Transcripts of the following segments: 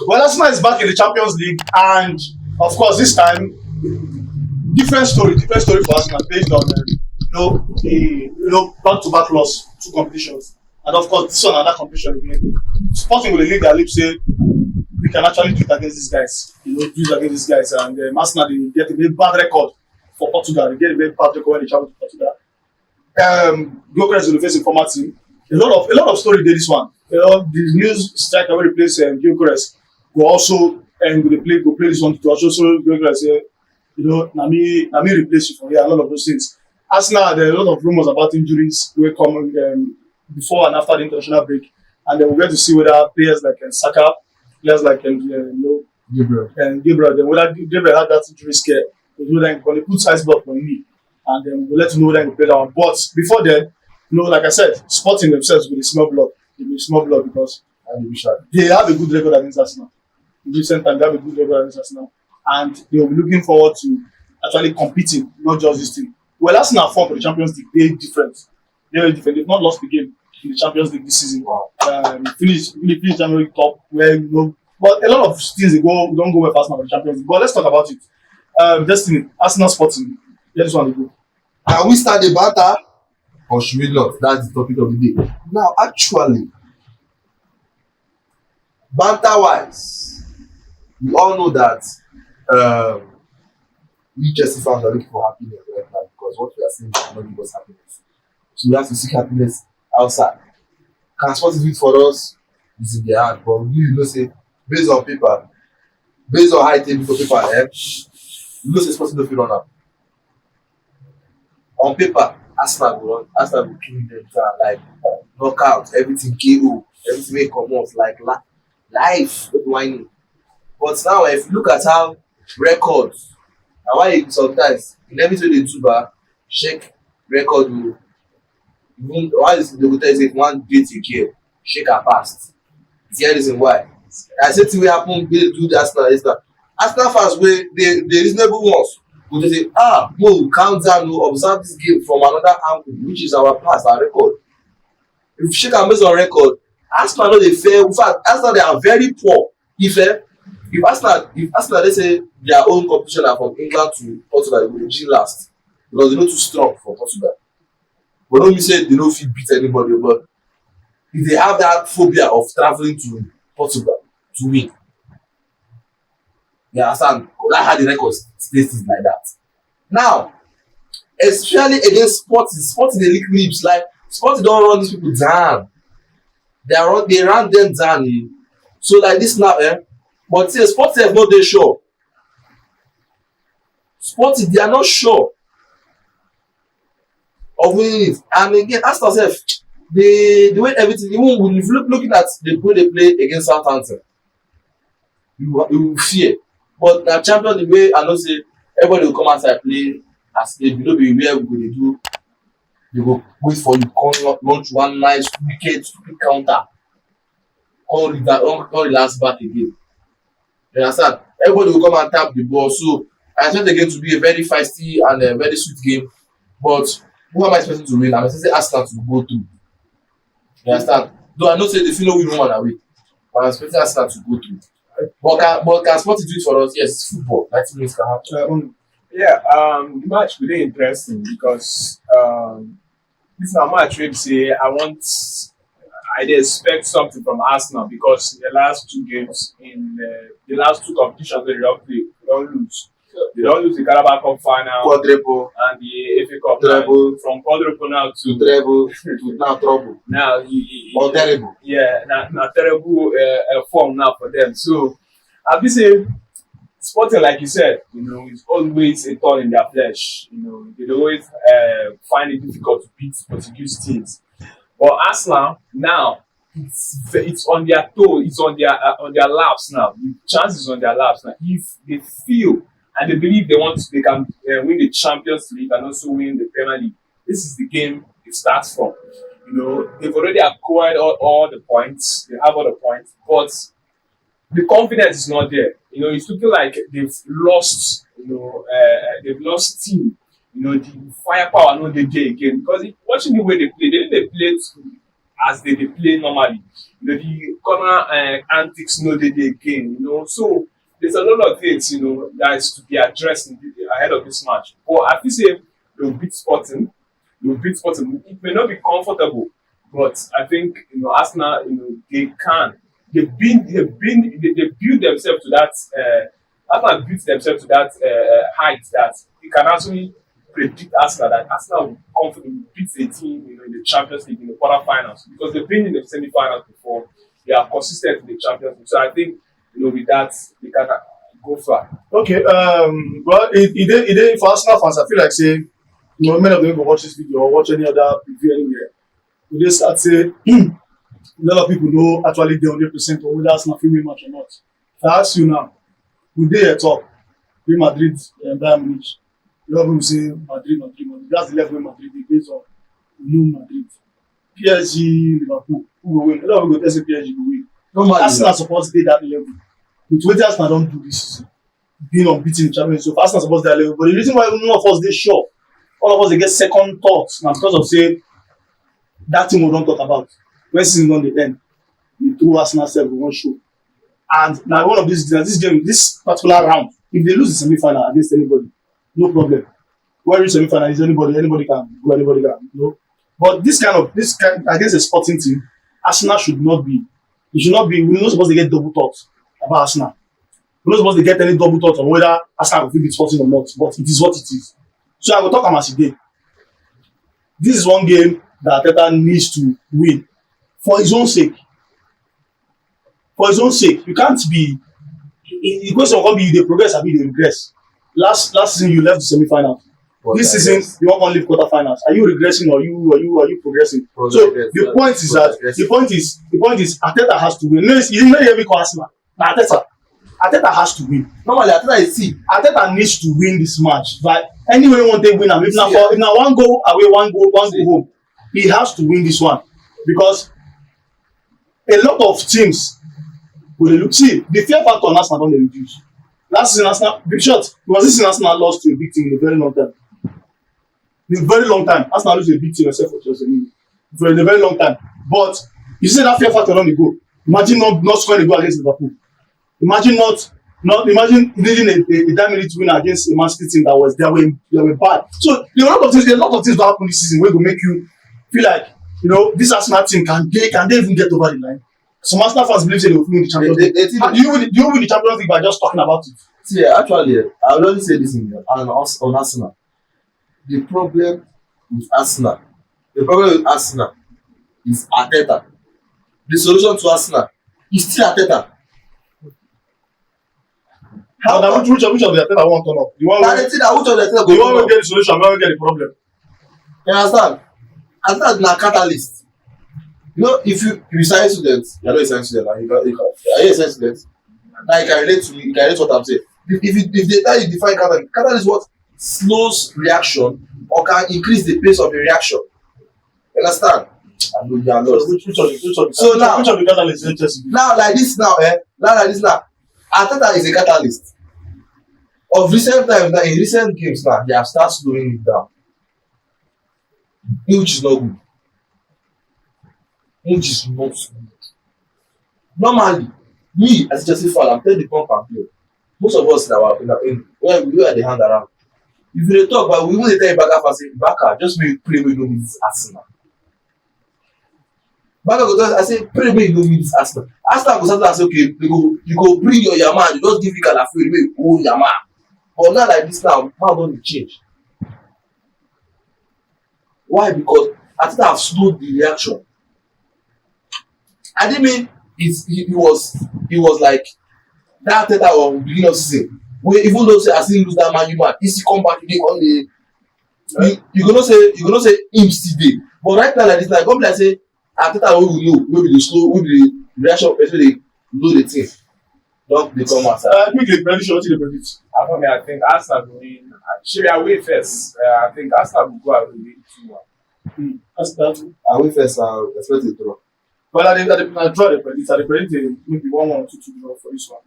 Well, Arsenal is back in the Champions League, and of course, this time different story for Arsenal based on back-to-back loss, two competitions, and of course this one another competition again. Sporting will lead their lips say we can actually do it against these guys, do it against these guys, and Arsenal they get a very bad record for Portugal. They get a very bad record when they travel to Portugal. Gyökeres will face a former team. A lot of story there. This one, the news striker will replace Gyökeres will also go play this one to also Gyökeres say, Nami replace you for here. A lot of those things. Arsenal, there are a lot of rumors about injuries will come before and after the international break, and then we'll get to see whether players like Saka, players like Gabriel. and Gabriel, then whether Gabriel had that injury scare, when they put ice block on me, and then we'll let you know whether they play that one. But before then, like I said, Sporting themselves with a small block. They will small block because they have a good record against Arsenal. In recent time, they have a good record against Arsenal, and they will be looking forward to actually competing, not just this team. Well, Arsenal form for the Champions League, they're different. They're different. They've not lost the game in the Champions League this season. Wow. Finished January top where but a lot of things don't go well for Arsenal for the Champions League. But let's talk about it. Destiny, Arsenal Sporting. Let this one go. Can we start the banter or should we not? That's the topic of the day. Now, actually, banter wise, we all know that we Chelsea fans are looking for happiness right now because what we are seeing does not give us happiness. So we have to seek happiness outside. Can Sporting do it for us? It's in their hand. But we say, based on paper, based on high table for paper, we say Sporting don't feel run up. On paper, Arsenal will kill them down, like knockout, everything KO, everything may come off like life, whining. But now, if you look at how records, and why sometimes in everything they do, check record, even why they go tell you one date again, shake her past. It's the reason why. I said to happen, they do that. Arsenal fans, the reasonable ones. We just say, no, count down, no, observe this game from another angle, which is our past, our record. If you shake our based on record, Arsenal know they fair. In fact, Arsenal they are very poor. If Arsenal, let's say their own competition are from England to Portugal, they will G last because they know too strong for Portugal. But don't mean say they don't feel beat anybody, but if they have that phobia of traveling to Portugal to win, you understand? That's how the record stays like that. Now, especially against Sporting they lick lips. Like Sporting don't run these people down. They run them down. So like this now, but see, Sporting have not they sure. Sporting they are not sure of winning it. And again, ask yourself, the way everything, even if you looking at the way they play against Southampton, you will fear. But the champion, the way I know say everybody will come outside play as they will be where we go they go wait for you, come launch one nice wicked stupid counter, come relax back again. You understand? Everybody will come and tap the ball. So I expect the game to be a very feisty and a very sweet game. But who am I expecting to win? I'm expecting Arsenal to go through. You understand? Though I know say the final win home and away, but I'm expecting Arsenal to go through. But can Sporting do it for us? Yes, it's football. 90 minutes can happen. The match will be interesting because this is a match where say I expect something from Arsenal because the last two games in the last two competitions they don't play, they don't lose. They don't lose the Carabao Cup final Quadruple and the FA Cup treble, from quadruple now to treble to now trouble. Now or terrible. Yeah, now terrible form now for them. So I'll be saying Sporting, like you said, is always a thorn in their flesh. They always find it difficult to beat Portuguese teams. But Arsenal now it's on their toe, it's on their laps now. The chance is on their laps now. If they feel and they believe they can win the Champions League and also win the Premier League, this is the game it starts from. They've already acquired all the points. They have all the points, but the confidence is not there. It's looking like they've lost. They've lost steam. The firepower not there again because watching the way they play, they play as they play normally. You know, the corner antics no dey dey again. You know, so there's a lot of things that is to be addressed ahead of this match. But I feel say they will beat Sporting. They will beat Sporting. It may not be comfortable, but I think Arsenal, they can. They build themselves to that. Arsenal built themselves to that height that you can actually predict Arsenal that Arsenal will comfortably beat a team in the Champions League in the quarterfinals because they've been in the semi-finals before. They are consistent in the Champions League, so I think with that they can go far. Okay, well, it for Arsenal fans, I feel like say, many of them go watch this video or watch any other review anywhere. We just start say a lot of people know actually they 100% or whether Arsenal will win match or not. If I ask you now, would they at all? Real Madrid and Bayern Munich. A lot of people say Madrid. That's the level Madrid they based on Madrid. PSG, Liverpool, who will win? A lot of people go say PSG will win. Arsenal supposed to be that level. With what Arsenal don't do this season, being unbeaten in the Champions League, so Arsenal supposed to be that level. But the reason why none of us they sure, all of us they get second thoughts now because of say that thing we don't talk about. When season on the end, the two Arsenal self will not show. And now one of these game, this particular round, if they lose the semi-final against anybody, no problem. When you semi-final, is anybody can go, anybody can. But this kind against a Sporting team, Arsenal should not be. It should not be. We're not supposed to get double thoughts about Arsenal. We're not supposed to get any double thoughts on whether Arsenal will beat Sporting or not. But it is what it is. So I will talk about today. This is one game that Arteta needs to win for his own sake. For his own sake, you can't be. The question will be you progress or you regress. Last season you left the semi-finals. This season you want to leave quarterfinals. Are you regressing or are you progressing? So the point is that the point is Arteta has to win. You didn't hear me call Arsenal. Arteta has to win. Normally Arteta needs to win this match. But anyway, you want to win. If now one go away, one go home, he has to win this one because a lot of teams will look. See, the fear factor on Arsenal don't reduce. Last season, Arsenal, big shot. Because this season, Arsenal lost to a big team in a very long time. In a very long time, Arsenal lose to a big team except for Chelsea. For a very long time. But you see that fear factor on the goal. Imagine not scoring a goal against Liverpool. Imagine imagine needing a 10-minute win against a Man City team that were bad. So there are a lot of things that happen this season where will make you feel like this Arsenal team can they even get over the line? Some Arsenal fans believe they will win the Champions League. Do you win the Champions League by just talking about it? See, actually, I will only say this on Arsenal. The problem with Arsenal is Arteta. The solution to Arsenal is still Arteta. Which of the Arteta won't turn up? The one who get the solution, the one who get the problem. You understand? Arteta is a catalyst. If you sign students, you're not a science student, are you a science student? Now you can relate to me, you can relate to what I'm saying. If they tell you define catalyst is what slows reaction or can increase the pace of the reaction. You understand? I know you are lost. Which of the catalyst is interesting? Now like this now, Arteta is a catalyst. Of recent times now, in recent games now, they have started slowing it down. Which is not good. Which is not good. Normally, me as a Chelsea fan, I'm telling the pump and play. Most of us when we are the hand around. If you talk, but we won't tell you Baka and say, Baka, just make pray when you know me this Arsenal. Baka go tell us, I say, pray when you know me this Arsenal. Arsenal go sometimes say, okay, you go bring your Yama, you just give you Calafio, you make own Yama. But not like this now, how don't it change? Why? Because I think I've slowed the reaction. I didn't mean he was like that Arteta of beginning of season. Where even though say I still lose that man, he still come back again on the you gonna say him still dey. But right now like this, like God like say Arteta wey we know, wey be the slow, wey be the reaction person dey know the thing. Don't dey come outside. Quickly, prediction, what do you predict? I think Arsenal will win. Should away first. I think Arsenal will go away win 2-1. Arsenal away first, I expect a draw. Well, I draw the predict. I predict maybe 1-1 or 2-2 draw for this one.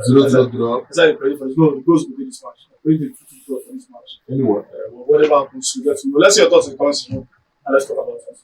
0-0 draw. That's how I predict for this. No, the goals will be this match. I predict 2-2 draw for this match. Anyone. Whatever happens, we get to know. Let's see your thoughts in the comments, and let's talk about it.